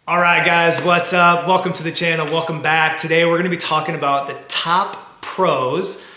All right, guys, what's up? Welcome to the channel. Welcome back. Today we're going to be talking about the top pros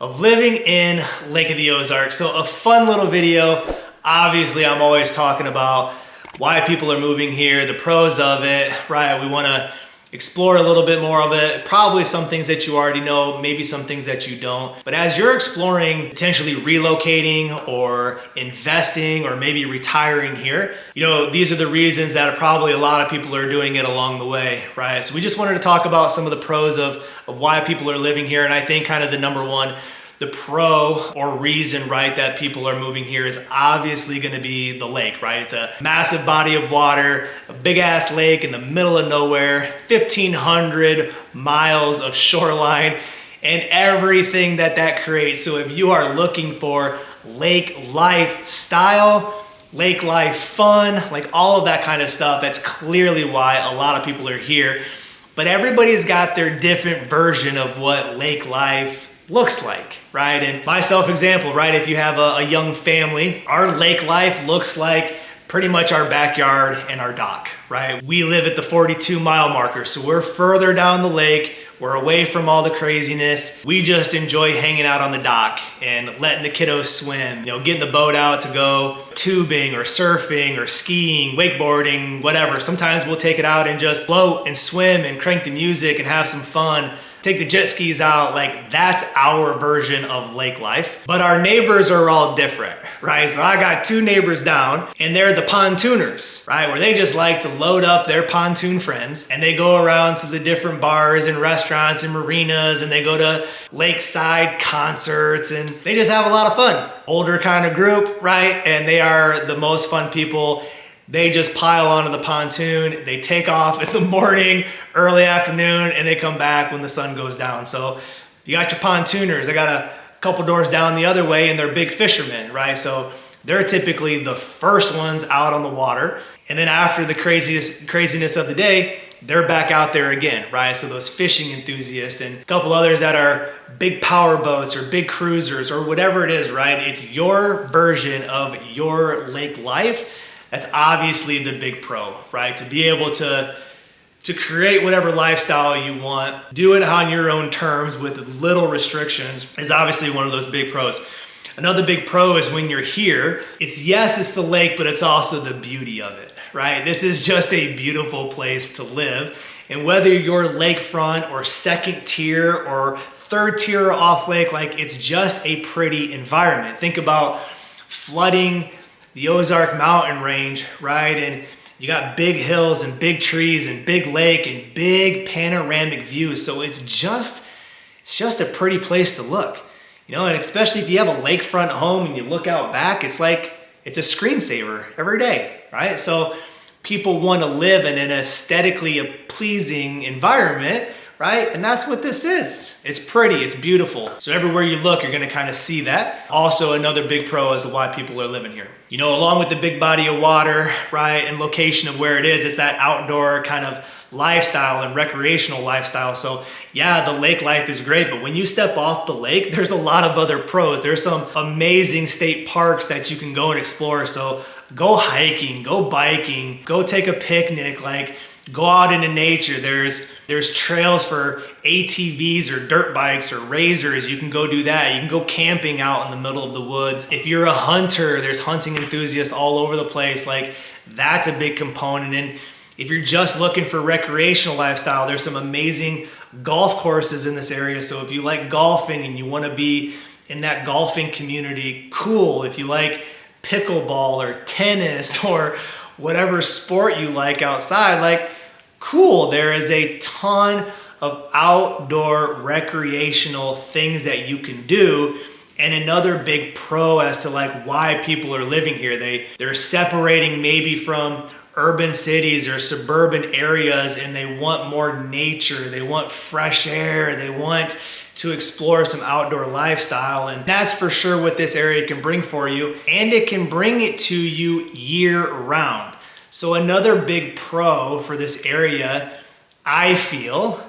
of living in Lake of the Ozarks. So a fun little video. Obviously, I'm always talking about why people are moving here, the pros of it, right? We want to explore a little bit more of it. Probably some things that you already know, maybe some things that you don't. But as you're exploring potentially relocating or investing or maybe retiring here, these are the reasons that probably a lot of people are doing it along the way, right? So we just wanted to talk about some of the pros of why people are living here. And I think kind of the number one, the pro or reason, right, that people are moving here is obviously going to be the lake, right? It's a massive body of water, a big ass lake in the middle of nowhere, 1,500 miles of shoreline, and everything that creates. So if you are looking for lake lifestyle, lake life fun, like all of that kind of stuff, that's clearly why a lot of people are here. But everybody's got their different version of what lake life looks like, right? And my self-example, right? If you have a young family, our lake life looks like pretty much our backyard and our dock, right? We live at the 42-mile marker, so we're further down the lake. We're away from all the craziness. We just enjoy hanging out on the dock and letting the kiddos swim, getting the boat out to go tubing or surfing or skiing, wakeboarding, whatever. Sometimes we'll take it out and just float and swim and crank the music and have some fun. Take the jet skis out. Like, that's our version of lake life. But our neighbors are all different, right? So I got two neighbors down and they're the pontooners, right? Where they just like to load up their pontoon friends and they go around to the different bars and restaurants and marinas and they go to lakeside concerts and they just have a lot of fun. Older kind of group, right? And they are the most fun people. They just pile onto the pontoon, they take off in the morning, early afternoon, and they come back when the sun goes down. So you got your pontooners, they got a couple doors down the other way and they're big fishermen, right? So they're typically the first ones out on the water. And then after the craziness of the day, they're back out there again, right? So those fishing enthusiasts and a couple others that are big power boats or big cruisers or whatever it is, right? It's your version of your lake life. That's obviously the big pro, right? To be able to create whatever lifestyle you want, do it on your own terms with little restrictions is obviously one of those big pros. Another big pro is when you're here, it's the lake, but it's also the beauty of it, right? This is just a beautiful place to live. And whether you're lakefront or second tier or third tier off lake, like, it's just a pretty environment. Think about flooding the Ozark mountain range, right? And you got big hills and big trees and big lake and big panoramic views. So it's just a pretty place to look, and especially if you have a lakefront home and you look out back, it's like, it's a screensaver every day, right? So people want to live in an aesthetically pleasing environment, right? And that's what this is. It's pretty, it's beautiful. So everywhere you look, you're gonna kind of see that. Also, another big pro as to why people are living here. Along with the big body of water, right, and location of where it is, it's that outdoor kind of lifestyle and recreational lifestyle. So yeah, the lake life is great, but when you step off the lake, there's a lot of other pros. There's some amazing state parks that you can go and explore. So go hiking, go biking, go take a picnic, like, go out into nature. There's trails for ATVs or dirt bikes or razors. You can go do that. You can go camping out in the middle of the woods. If you're a hunter, there's hunting enthusiasts all over the place. Like, that's a big component. And if you're just looking for recreational lifestyle, there's some amazing golf courses in this area. So if you like golfing and you want to be in that golfing community, cool. If you like pickleball or tennis or whatever sport you like outside, like, cool. There is a ton of outdoor recreational things that you can do. And another big pro as to like why people are living here, they're separating maybe from urban cities or suburban areas and they want more nature, they want fresh air, they want to explore some outdoor lifestyle. And that's for sure what this area can bring for you, and it can bring it to you year round. So another big pro for this area, I feel,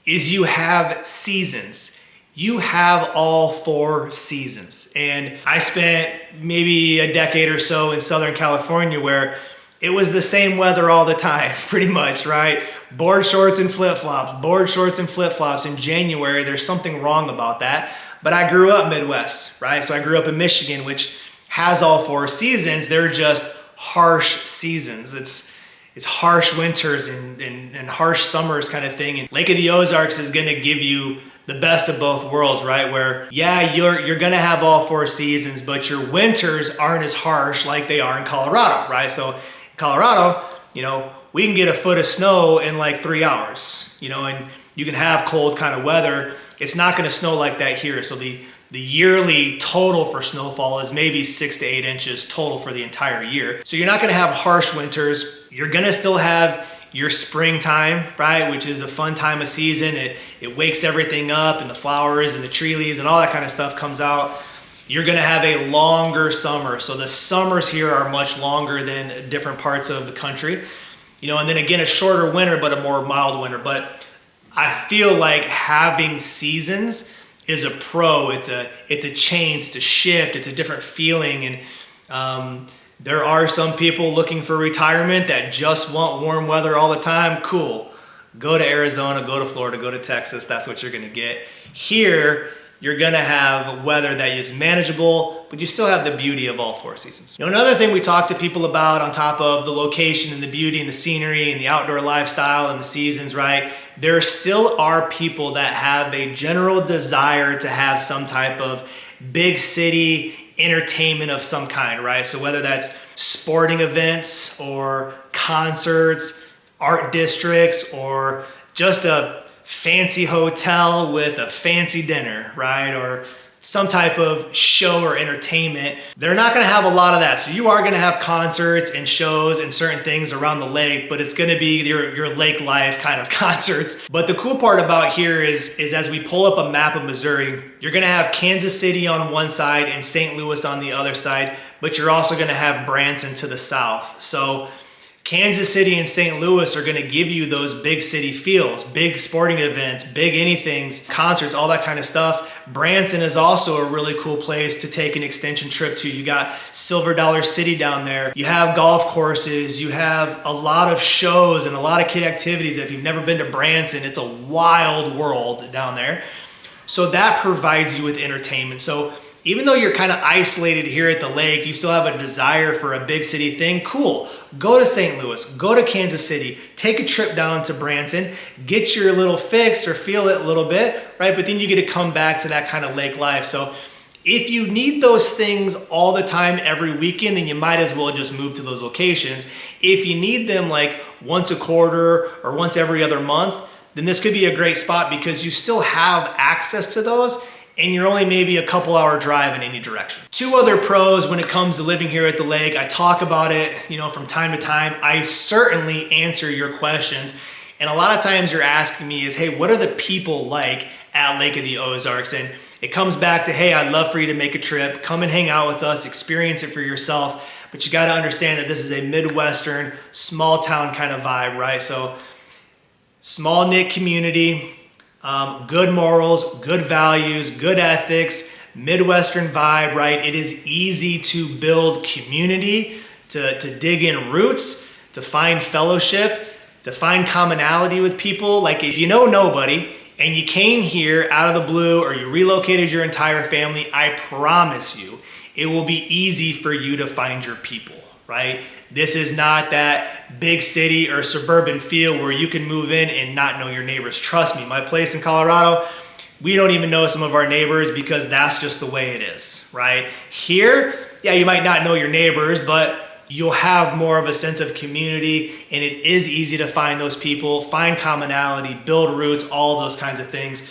is you have seasons. You have all 4 seasons. And I spent maybe a decade or so in Southern California where it was the same weather all the time, pretty much, right? Board shorts and flip-flops, board shorts and flip-flops in January. There's something wrong about that. But I grew up Midwest, right? So I grew up in Michigan, which has all 4 seasons. They're just harsh seasons. It's harsh winters and harsh summers kind of thing. And Lake of the Ozarks is gonna give you the best of both worlds, right? Where, yeah, you're gonna have all 4 seasons, but your winters aren't as harsh like they are in Colorado, right? So in Colorado, you know, we can get a foot of snow in like 3 hours, you know, and you can have cold kind of weather. It's not gonna snow like that here. So the yearly total for snowfall is maybe 6 to 8 inches total for the entire year. So you're not gonna have harsh winters. You're gonna still have your springtime, right? Which is a fun time of season. It wakes everything up, and the flowers and the tree leaves and all that kind of stuff comes out. You're gonna have a longer summer. So the summers here are much longer than different parts of the country. You know, and then again, a shorter winter, but a more mild winter. But I feel like having seasons is a pro. It's a change, it's a shift, it's a different feeling. And there are some people looking for retirement that just want warm weather all the time. Cool. Go to Arizona, go to Florida, go to Texas. That's what you're gonna get. Here, you're gonna have weather that is manageable, but you still have the beauty of all 4 seasons. You know, another thing we talk to people about on top of the location and the beauty and the scenery and the outdoor lifestyle and the seasons, right? There still are people that have a general desire to have some type of big city entertainment of some kind, right? So whether that's sporting events or concerts, art districts, or just a fancy hotel with a fancy dinner, right? Or some type of show or entertainment. They're not gonna have a lot of that. So you are gonna have concerts and shows and certain things around the lake, but it's gonna be your lake life kind of concerts. But the cool part about here is as we pull up a map of Missouri, you're gonna have Kansas City on one side and St. Louis on the other side, but you're also gonna have Branson to the south. So Kansas City and St. Louis are gonna give you those big city feels, big sporting events, big anythings, concerts, all that kind of stuff. Branson is also a really cool place to take an extension trip to. You got Silver Dollar City down there. You have golf courses. You have a lot of shows and a lot of kid activities. If you've never been to Branson, it's a wild world down there. So that provides you with entertainment. So even though you're kind of isolated here at the lake, you still have a desire for a big city thing, cool. Go to St. Louis, go to Kansas City, take a trip down to Branson, get your little fix or feel it a little bit, right? But then you get to come back to that kind of lake life. So if you need those things all the time, every weekend, then you might as well just move to those locations. If you need them like once a quarter or once every other month, then this could be a great spot because you still have access to those and you're only maybe a couple hour drive in any direction. 2 other pros when it comes to living here at the lake. I talk about it, you know, from time to time. I certainly answer your questions. And a lot of times you're asking me is, hey, what are the people like at Lake of the Ozarks? And it comes back to, hey, I'd love for you to make a trip, come and hang out with us, experience it for yourself. But you gotta understand that this is a Midwestern, small town kind of vibe, right? So small knit community, good morals, good values, good ethics, Midwestern vibe, right? It is easy to build community, to dig in roots, to find fellowship, to find commonality with people. Like if you know nobody and you came here out of the blue or you relocated your entire family, I promise you, it will be easy for you to find your people, right? This is not that big city or suburban feel where you can move in and not know your neighbors. Trust me, my place in Colorado, we don't even know some of our neighbors because that's just the way it is, right? Here, yeah, you might not know your neighbors, but you'll have more of a sense of community and it is easy to find those people, find commonality, build roots, all those kinds of things.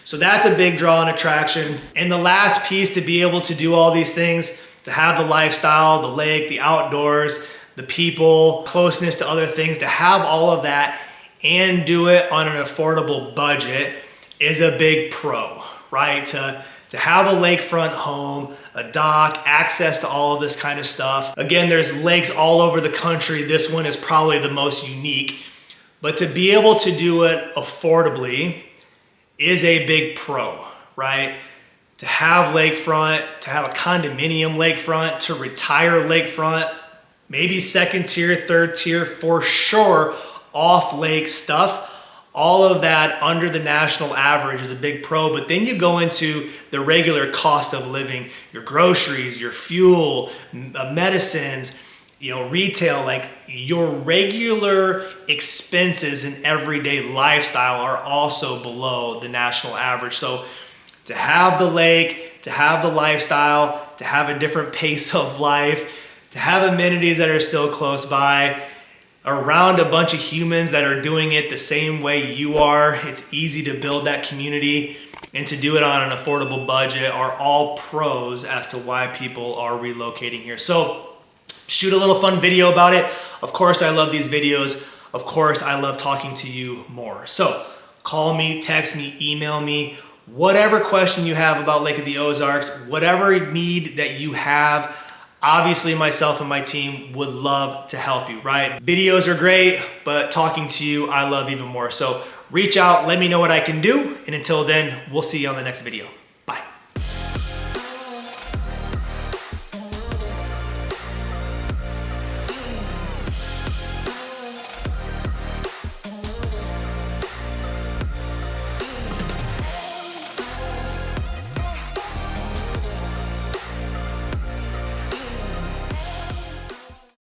So that's a big draw and attraction. And the last piece to be able to do all these things, to have the lifestyle, the lake, the outdoors, the people, closeness to other things, to have all of that and do it on an affordable budget is a big pro, right? To have a lakefront home, a dock, access to all of this kind of stuff. Again, there's lakes all over the country. This one is probably the most unique, but to be able to do it affordably is a big pro, right? To have lakefront, to have a condominium lakefront, to retire lakefront, maybe second tier, third tier for sure, off lake stuff. All of that under the national average is a big pro, but then you go into the regular cost of living, your groceries, your fuel, medicines, retail, like your regular expenses and everyday lifestyle are also below the national average. So to have the lake, to have the lifestyle, to have a different pace of life, to have amenities that are still close by, around a bunch of humans that are doing it the same way you are, it's easy to build that community, and to do it on an affordable budget are all pros as to why people are relocating here. So shoot a little fun video about it. Of course, I love these videos. Of course, I love talking to you more. So call me, text me, email me, whatever question you have about Lake of the Ozarks, whatever need that you have. Obviously, myself and my team would love to help you, right? Videos are great, but talking to you, I love even more. So reach out, let me know what I can do. And until then, we'll see you on the next video.